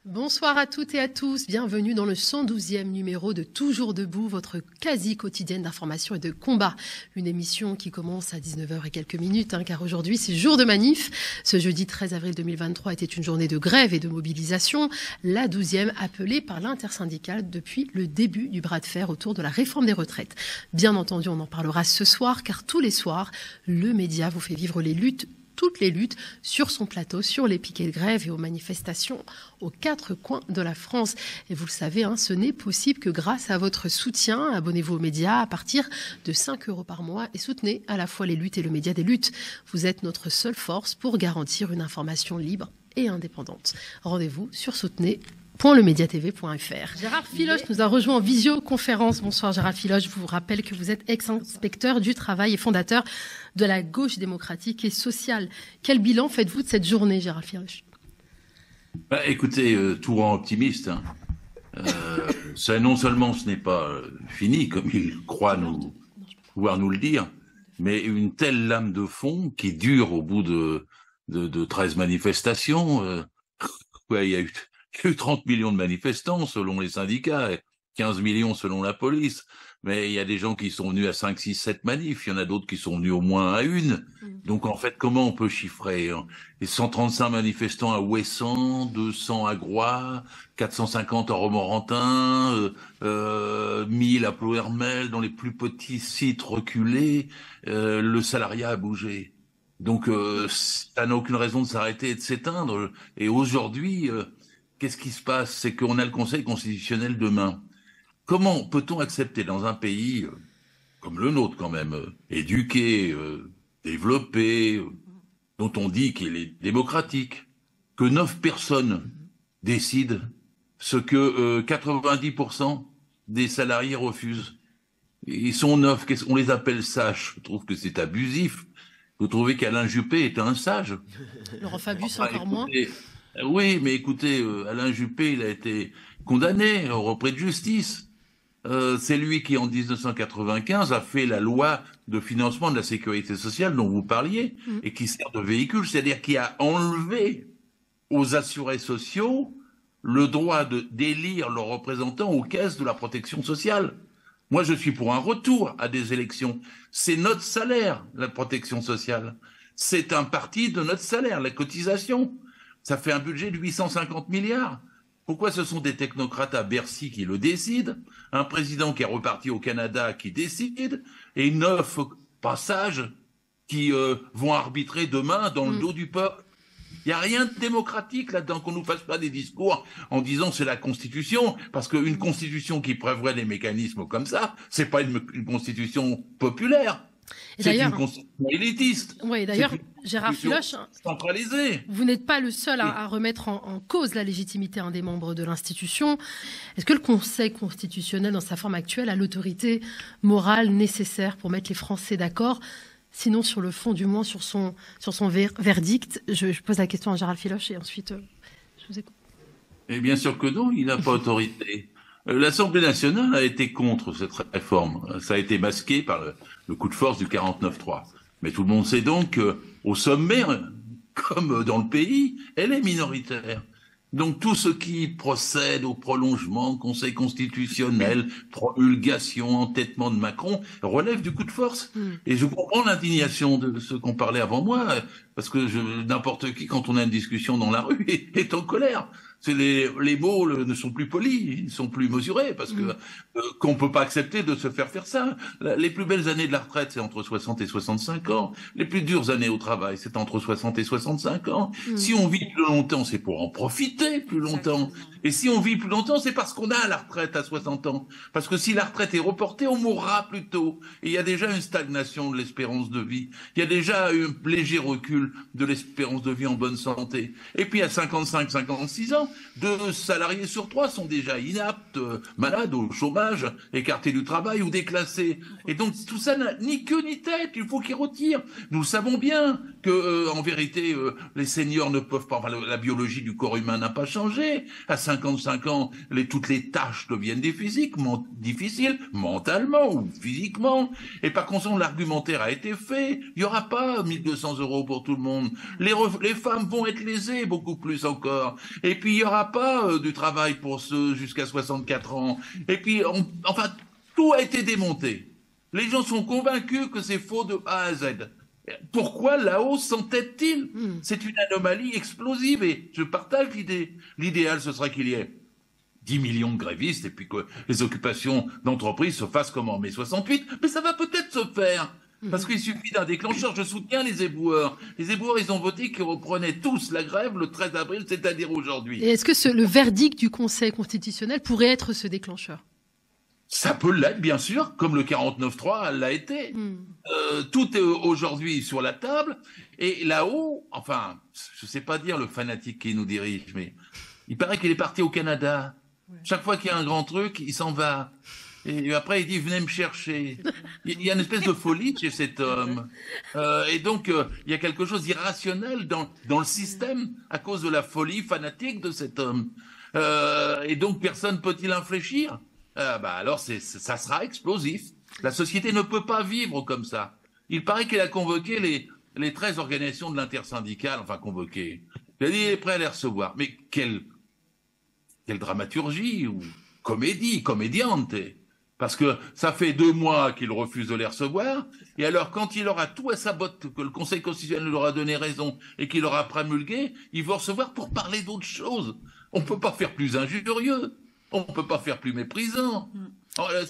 Bonsoir à toutes et à tous, bienvenue dans le 112e numéro de Toujours Debout, votre quasi quotidienne d'information et de combat. Une émission qui commence à 19h et quelques minutes, car aujourd'hui c'est jour de manif. Ce jeudi 13 avril 2023 était une journée de grève et de mobilisation, la 12e appelée par l'intersyndicale depuis le début du bras de fer autour de la réforme des retraites. Bien entendu, on en parlera ce soir, car tous les soirs, le média vous fait vivre toutes les luttes sur son plateau, sur les piquets de grève et aux manifestations aux quatre coins de la France. Et vous le savez, ce n'est possible que grâce à votre soutien. Abonnez-vous aux médias à partir de 5 € par mois et soutenez à la fois les luttes et le média des luttes. Vous êtes notre seule force pour garantir une information libre et indépendante. Rendez-vous sur soutenez.lemediatv.fr. Gérard Filoche nous a rejoint en visioconférence. Bonsoir Gérard Filoche, je vous rappelle que vous êtes ex-inspecteur du travail et fondateur de la gauche démocratique et sociale. Quel bilan faites-vous de cette journée, Gérard Filoche ? Écoutez, tout rend optimiste. Ça, non seulement ce n'est pas fini, comme il croit pouvoir nous le dire, mais une telle lame de fond qui dure au bout de 13 manifestations. Il y a eu 30 millions de manifestants selon les syndicats, et 15 millions selon la police. Mais il y a des gens qui sont venus à 5, 6, 7 manifs, il y en a d'autres qui sont venus au moins à une. Donc en fait, comment on peut chiffrer les 135 manifestants à Ouessant, 200 à Groix, 450 à Romorantin, 1000 à Ploërmel, dans les plus petits sites reculés, le salariat a bougé. Donc ça n'a aucune raison de s'arrêter et de s'éteindre. Et aujourd'hui, qu'est-ce qui se passe? C'est qu'on a le Conseil constitutionnel demain. Comment peut-on accepter dans un pays comme le nôtre quand même, éduqué, développé, dont on dit qu'il est démocratique, que 9 personnes décident ce que 90% des salariés refusent? Ils sont 9, on les appelle sages. Je trouve que c'est abusif. Vous trouvez qu'Alain Juppé est un sage? Laurent Fabius encore moins. Oui, mais écoutez, Alain Juppé, il a été condamné au repris de justice. C'est lui qui, en 1995, a fait la loi de financement de la sécurité sociale dont vous parliez, et qui sert de véhicule, c'est-à-dire qui a enlevé aux assurés sociaux le droit d'élire leurs représentants aux caisses de la protection sociale. Moi, je suis pour un retour à des élections. C'est notre salaire, la protection sociale. C'est un parti de notre salaire, la cotisation. Ça fait un budget de 850 milliards. Pourquoi ce sont des technocrates à Bercy qui le décident, un président qui est reparti au Canada qui décide, et 9 passages qui vont arbitrer demain dans le dos du peuple? Il n'y a rien de démocratique là-dedans, qu'on ne nous fasse pas des discours en disant c'est la Constitution, parce qu'une Constitution qui prévoit des mécanismes comme ça, c'est pas une Constitution populaire. C'est une constitution élitiste. Oui, d'ailleurs, Gérard Filoche, centralisée. Vous n'êtes pas le seul à remettre en cause la légitimité des membres de l'institution. Est-ce que le Conseil constitutionnel, dans sa forme actuelle, a l'autorité morale nécessaire pour mettre les Français d'accord? Sinon, sur le fond, du moins, sur son verdict. Je pose la question à Gérard Filoche et ensuite, je vous écoute. Et bien sûr que non, il n'a pas autorité. L'Assemblée nationale a été contre cette réforme. Ça a été masqué par le coup de force du 49-3. Mais tout le monde sait donc qu'au sommet, comme dans le pays, elle est minoritaire. Donc tout ce qui procède au prolongement, Conseil constitutionnel, promulgation, entêtement de Macron, relève du coup de force. Et je comprends l'indignation de ceux qui ont parlé avant moi, parce que n'importe qui, quand on a une discussion dans la rue, est en colère. Les mots ne sont plus polis, ils ne sont plus mesurés, parce que qu'on peut pas accepter de se faire ça. Les plus belles années de la retraite, c'est entre 60 et 65 ans. Les plus dures années au travail, c'est entre 60 et 65 ans. Si on vit plus longtemps, c'est pour en profiter plus longtemps. Et si on vit plus longtemps, c'est parce qu'on a la retraite à 60 ans. Parce que si la retraite est reportée, on mourra plus tôt. Et il y a déjà une stagnation de l'espérance de vie. Il y a déjà un léger recul de l'espérance de vie en bonne santé. Et puis à 55, 56 ans, 2 salariés sur 3 sont déjà inaptes, malades, au chômage, écartés du travail ou déclassés. Et donc tout ça n'a ni queue ni tête, il faut qu'ils retirent. Nous savons bien que, en vérité, les seniors ne peuvent pas, la biologie du corps humain n'a pas changé. À 55 ans, toutes les tâches deviennent difficiles, mentalement ou physiquement. Et par conséquent, l'argumentaire a été fait. Il n'y aura pas 1 200 € pour tout le monde. Les femmes vont être lésées beaucoup plus encore. Et puis, il y aura pas du travail pour ceux jusqu'à 64 ans. Et puis, enfin, tout a été démonté. Les gens sont convaincus que c'est faux de A à Z. Pourquoi la hausse s'entête-t-il? C'est une anomalie explosive et je partage l'idée. L'idéal, ce serait qu'il y ait 10 millions de grévistes et puis que les occupations d'entreprise se fassent comme en mai 68. Mais ça va peut-être se faire. Parce qu'il suffit d'un déclencheur. Je soutiens les éboueurs. Les éboueurs, ils ont voté qu'ils reprenaient tous la grève le 13 avril, c'est-à-dire aujourd'hui. Et est-ce que le verdict du Conseil constitutionnel pourrait être ce déclencheur? Ça peut l'être, bien sûr, comme le 49.3 l'a été. Tout est aujourd'hui sur la table. Et là-haut, enfin, je ne sais pas dire le fanatique qui nous dirige, mais il paraît qu'il est parti au Canada. Ouais. Chaque fois qu'il y a un grand truc, il s'en va. Et après, il dit, venez me chercher. Il y a une espèce de folie chez cet homme. Et donc, il y a quelque chose d'irrationnel dans le système à cause de la folie fanatique de cet homme. Et donc, personne peut-il infléchir? Alors, ça sera explosif. La société ne peut pas vivre comme ça. Il paraît qu'elle a convoqué les 13 organisations de l'intersyndicale, enfin convoqué. Il a dit, il est prêt à les recevoir. Mais quelle dramaturgie ou comédiante. Parce que ça fait 2 mois qu'il refuse de les recevoir. Et alors, quand il aura tout à sa botte, que le Conseil constitutionnel leur a donné raison et qu'il aura promulgué, il va recevoir pour parler d'autre chose. On ne peut pas faire plus injurieux. On ne peut pas faire plus méprisant.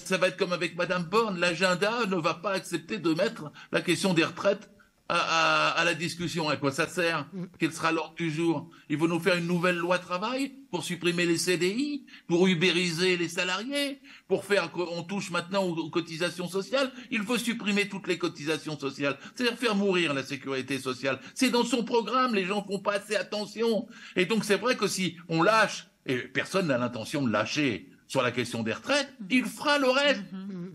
Ça va être comme avec Madame Borne. L'agenda ne va pas accepter de mettre la question des retraites à la discussion. À quoi ça sert? Quel sera l'ordre du jour? Il faut nous faire une nouvelle loi travail pour supprimer les CDI, pour ubériser les salariés, pour faire qu'on touche maintenant aux cotisations sociales. Il faut supprimer toutes les cotisations sociales, c'est-à-dire faire mourir la sécurité sociale. C'est dans son programme, les gens font pas assez attention. Et donc c'est vrai que si on lâche, et personne n'a l'intention de lâcher sur la question des retraites, il fera le reste.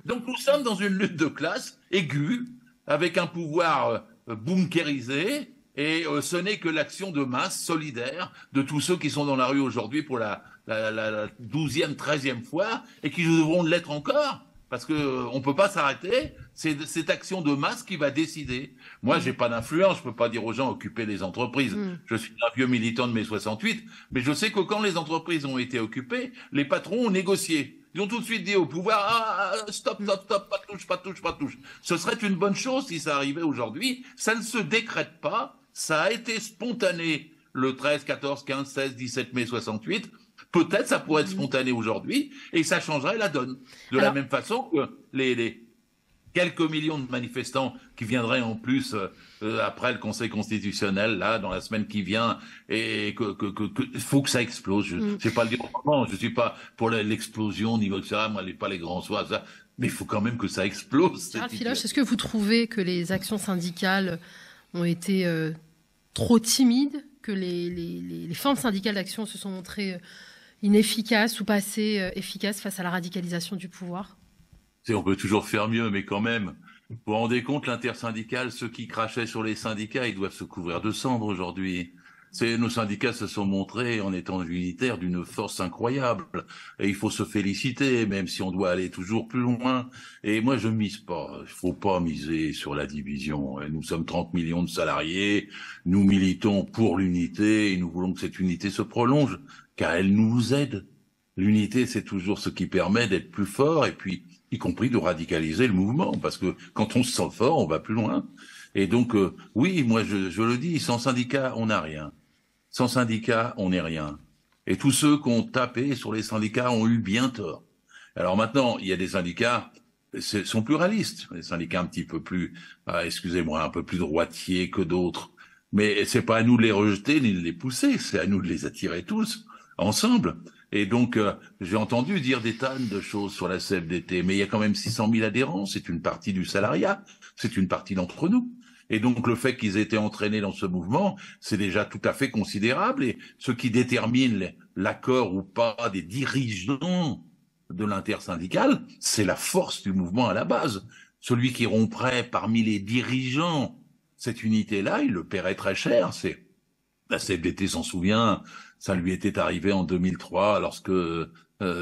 Donc nous sommes dans une lutte de classe aiguë, avec un pouvoir bunkérisé, et ce n'est que l'action de masse solidaire de tous ceux qui sont dans la rue aujourd'hui pour la 12e, 13e fois, et qui devront l'être encore, parce qu'on ne peut pas s'arrêter. C'est cette action de masse qui va décider. Moi, j'ai pas d'influence, je peux pas dire aux gens occuper les entreprises. Je suis un vieux militant de mai 68, mais je sais que quand les entreprises ont été occupées, les patrons ont négocié. Ils ont tout de suite dit au pouvoir, stop, pas de touche. Ce serait une bonne chose si ça arrivait aujourd'hui. Ça ne se décrète pas. Ça a été spontané le 13, 14, 15, 16, 17 mai 68. Peut-être ça pourrait être spontané aujourd'hui et ça changerait la donne. De la même façon que les quelques millions de manifestants qui viendraient en plus après le Conseil constitutionnel, là, dans la semaine qui vient, et faut que ça explose. Je ne sais pas le dire autrement, je suis pas pour l'explosion au niveau de ça, moi, pas les grands soirs, ça, mais il faut quand même que ça explose. Gérald Filoche, est-ce que vous trouvez que les actions syndicales ont été trop timides, que les formes syndicales d'action se sont montrées inefficaces ou pas assez efficaces face à la radicalisation du pouvoir? On peut toujours faire mieux, mais quand même, vous vous rendez compte, l'intersyndicale, ceux qui crachaient sur les syndicats, ils doivent se couvrir de cendres aujourd'hui. Nos syndicats se sont montrés, en étant unitaires, d'une force incroyable. Et il faut se féliciter, même si on doit aller toujours plus loin. Et moi, je mise pas. Il faut pas miser sur la division. Nous sommes 30 millions de salariés. Nous militons pour l'unité et nous voulons que cette unité se prolonge, car elle nous aide. L'unité, c'est toujours ce qui permet d'être plus fort et puis, y compris de radicaliser le mouvement, parce que quand on se sent fort, on va plus loin. Et donc, oui, moi je le dis, sans syndicat, on n'a rien. Sans syndicat, on n'est rien. Et tous ceux qui ont tapé sur les syndicats ont eu bien tort. Alors maintenant, il y a des syndicats, sont pluralistes, des syndicats un petit peu plus, excusez-moi, un peu plus droitiers que d'autres. Mais c'est pas à nous de les rejeter ni de les pousser, c'est à nous de les attirer tous, ensemble. Et donc, j'ai entendu dire des tonnes de choses sur la CFDT, mais il y a quand même 600 000 adhérents, c'est une partie du salariat, c'est une partie d'entre nous. Et donc, le fait qu'ils aient été entraînés dans ce mouvement, c'est déjà tout à fait considérable. Et ce qui détermine l'accord ou pas des dirigeants de l'intersyndicale, c'est la force du mouvement à la base. Celui qui romprait parmi les dirigeants cette unité-là, il le paierait très cher. La CFDT s'en souvient, ça lui était arrivé en 2003 lorsque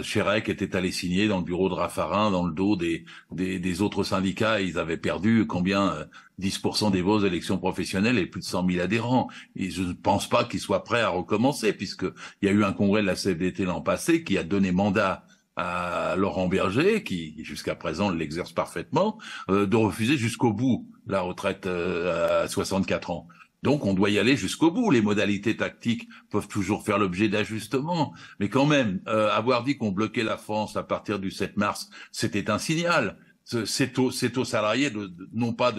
Chérec était allé signer dans le bureau de Raffarin, dans le dos des autres syndicats, et ils avaient perdu combien 10% des votes aux élections professionnelles et plus de 100 000 adhérents. Et je ne pense pas qu'ils soient prêts à recommencer, puisque il y a eu un congrès de la CFDT l'an passé qui a donné mandat à Laurent Berger, qui jusqu'à présent l'exerce parfaitement, de refuser jusqu'au bout la retraite à 64 ans. Donc, on doit y aller jusqu'au bout. Les modalités tactiques peuvent toujours faire l'objet d'ajustements. Mais quand même, avoir dit qu'on bloquait la France à partir du 7 mars, c'était un signal. C'est aux salariés non pas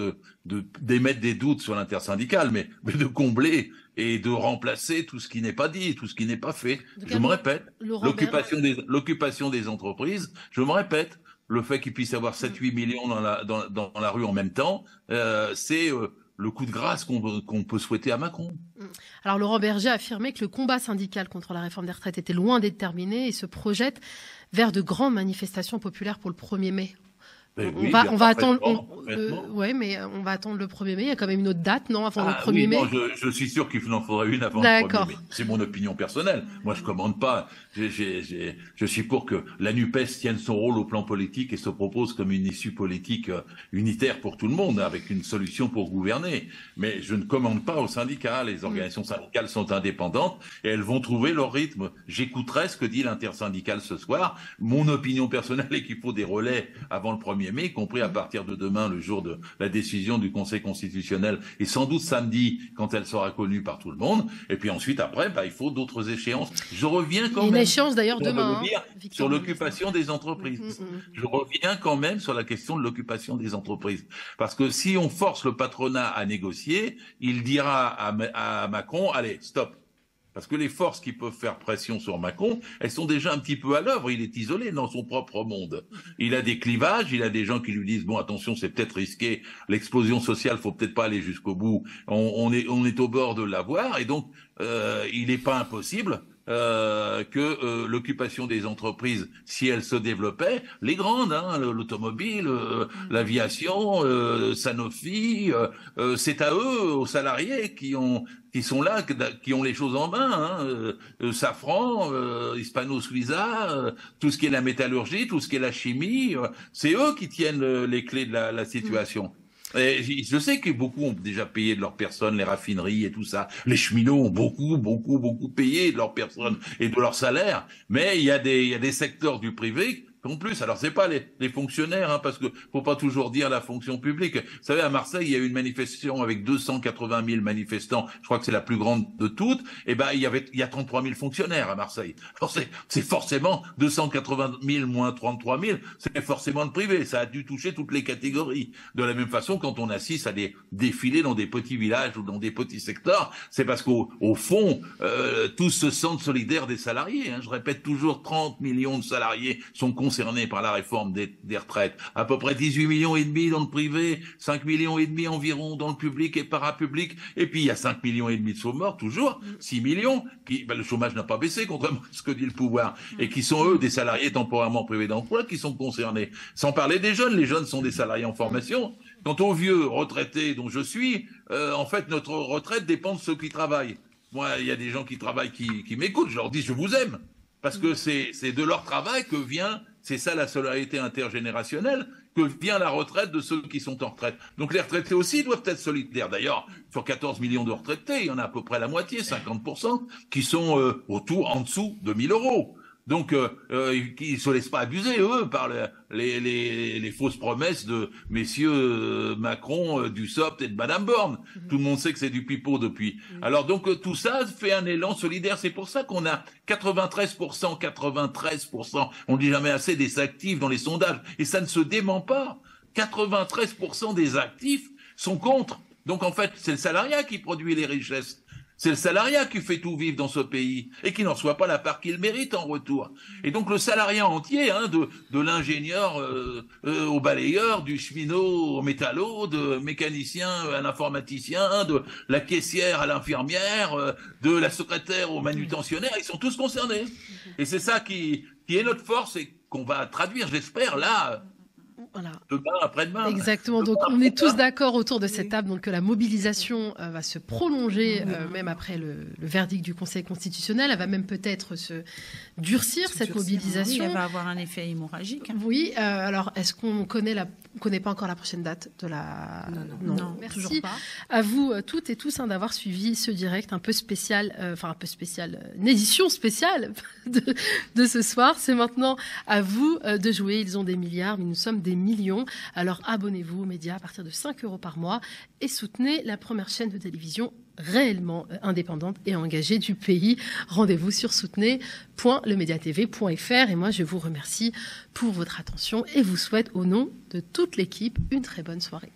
d'émettre des doutes sur l'intersyndicale, mais de combler et de remplacer tout ce qui n'est pas dit, tout ce qui n'est pas fait. Je me répète, l'occupation des entreprises, je me répète, le fait qu'il puisse y avoir 7-8 millions dans la rue en même temps, c'est le coup de grâce qu'on peut souhaiter à Macron. Alors Laurent Berger a affirmé que le combat syndical contre la réforme des retraites était loin d'être terminé et se projette vers de grandes manifestations populaires pour le 1er mai. On va attendre le 1er mai. Il y a quand même une autre date, non, avant le 1er mai. Non, je suis sûr qu'il en faudrait une avant le 1er mai. C'est mon opinion personnelle. Moi, je commande pas. Je suis pour que la NUPES tienne son rôle au plan politique et se propose comme une issue politique unitaire pour tout le monde, avec une solution pour gouverner. Mais je ne commande pas aux syndicats. Les organisations syndicales sont indépendantes et elles vont trouver leur rythme. J'écouterai ce que dit l'intersyndicale ce soir. Mon opinion personnelle est qu'il faut des relais avant le 1er mai, y compris à partir de demain, le jour de la décision du Conseil constitutionnel, et sans doute samedi, quand elle sera connue par tout le monde. Et puis ensuite, après, il faut d'autres échéances. Je reviens quand même... Une échéance d'ailleurs demain. Sur l'occupation des entreprises. Je reviens quand même sur la question de l'occupation des entreprises. Parce que si on force le patronat à négocier, il dira à Macron, allez, stop. Parce que les forces qui peuvent faire pression sur Macron, elles sont déjà un petit peu à l'œuvre. Il est isolé dans son propre monde. Il a des clivages, il a des gens qui lui disent, bon, attention, c'est peut-être risqué, l'explosion sociale, faut peut-être pas aller jusqu'au bout. On est au bord de l'avoir, et donc, il n'est pas impossible que l'occupation des entreprises, si elle se développait, les grandes, l'automobile, l'aviation, Sanofi, c'est à eux, aux salariés qui sont là, qui ont les choses en main, Safran, Hispano-Suiza, tout ce qui est la métallurgie, tout ce qui est la chimie, c'est eux qui tiennent les clés de la situation. Et je sais que beaucoup ont déjà payé de leur personne, les raffineries et tout ça. Les cheminots ont beaucoup payé de leur personne et de leur salaire. Mais il y a des secteurs du privé en plus. Alors c'est pas les fonctionnaires, parce que faut pas toujours dire la fonction publique. Vous savez, à Marseille, il y a eu une manifestation avec 280 000 manifestants. Je crois que c'est la plus grande de toutes. Et il y a 33 000 fonctionnaires à Marseille. Alors c'est forcément 280 000 moins 33 000. C'est forcément le privé. Ça a dû toucher toutes les catégories. De la même façon, quand on assiste à des défilés dans des petits villages ou dans des petits secteurs, c'est parce qu'au fond, tous se sentent solidaires des salariés. Je répète toujours, 30 millions de salariés sont concernés par la réforme des retraites. À peu près 18 millions et demi dans le privé, 5 millions et demi environ dans le public et parapublic. Et puis il y a 5 millions et demi de chômeurs, toujours, 6 millions, le chômage n'a pas baissé, contrairement à ce que dit le pouvoir, et qui sont eux des salariés temporairement privés d'emploi qui sont concernés. Sans parler des jeunes, les jeunes sont des salariés en formation. Quant aux vieux retraités dont je suis, en fait notre retraite dépend de ceux qui travaillent. Moi, il y a des gens qui travaillent qui m'écoutent, je leur dis je vous aime. Parce que c'est de leur travail que vient, c'est ça la solidarité intergénérationnelle, que vient la retraite de ceux qui sont en retraite. Donc les retraités aussi doivent être solidaires. D'ailleurs, sur 14 millions de retraités, il y en a à peu près la moitié, 50%, qui sont en dessous de 1 000 euros. Donc, ils ne se laissent pas abuser, eux, par les fausses promesses de messieurs Macron, Dussopt et de Madame Borne. Tout le monde sait que c'est du pipeau depuis. Alors, donc, tout ça fait un élan solidaire. C'est pour ça qu'on a 93%, on ne dit jamais assez, des actifs dans les sondages. Et ça ne se dément pas. 93% des actifs sont contre. Donc, en fait, c'est le salariat qui produit les richesses. C'est le salariat qui fait tout vivre dans ce pays et qui n'en reçoit pas la part qu'il mérite en retour. Et donc le salariat entier, de l'ingénieur au balayeur, du cheminot au métallo, de mécanicien à l'informaticien, de la caissière à l'infirmière, de la secrétaire au manutentionnaire, ils sont tous concernés. Et c'est ça qui est notre force et qu'on va traduire, j'espère, là, Voilà. Demain, après-demain. Exactement. Donc, on est tous d'accord autour de cette table. Donc, que la mobilisation va se prolonger même après le verdict du Conseil constitutionnel. Elle va même peut-être se durcir, cette mobilisation. Oui, elle va avoir un effet hémorragique. Oui. Alors, est-ce qu'on connaît pas encore la prochaine date de la... Non, merci. toujours pas. À vous toutes et tous d'avoir suivi ce direct un peu spécial, une édition spéciale de ce soir. C'est maintenant à vous de jouer. Ils ont des milliards, mais nous sommes des millions. Alors abonnez-vous aux médias à partir de 5 € par mois et soutenez la première chaîne de télévision réellement indépendante et engagée du pays. Rendez-vous sur soutenez.lemediatv.fr et moi je vous remercie pour votre attention et vous souhaite au nom de toute l'équipe une très bonne soirée.